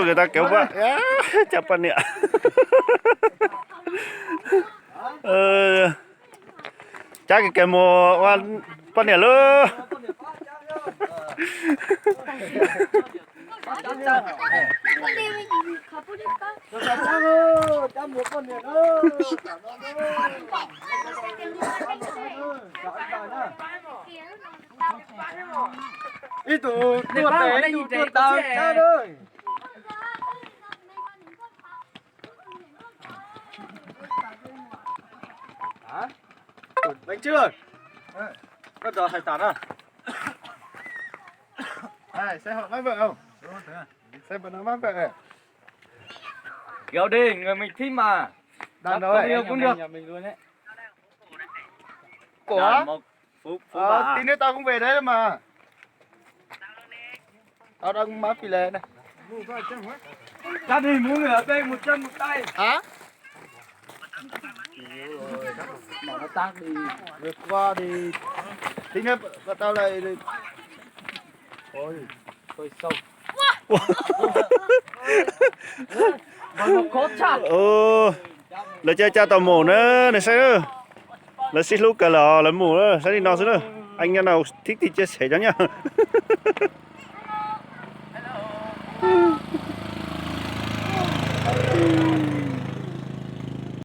người ta kéo vợ chắp pan nè chắc cái mùa oan pan nè lơ ít tụ tuột đấy tụ tuột tao cha ơi hả bánh chưa bắt đầu hải sản à Này, xe họ mắc vợ không? Xe bọn nó mắc vợ à? kéo đi người mình thích mà Đàn rồi. yêu cũng được mình luôn đấy. Của? phú Tí nữa tao cũng về đấy mà. Tao đang má phi lê này. gia đình mỗi người ở đây một chân một tay Hả? Mà nó tác đi. Vượt qua thì... Tí nữa bọn tao lại... Ôi. Hơi sâu. Mà nó cốt chặt. là cha tàu mổ nữa này sao nữa là xích lúc cả lò là mổ nữa sao đi nó nữa anh em nào thích thì chia sẻ cho nhá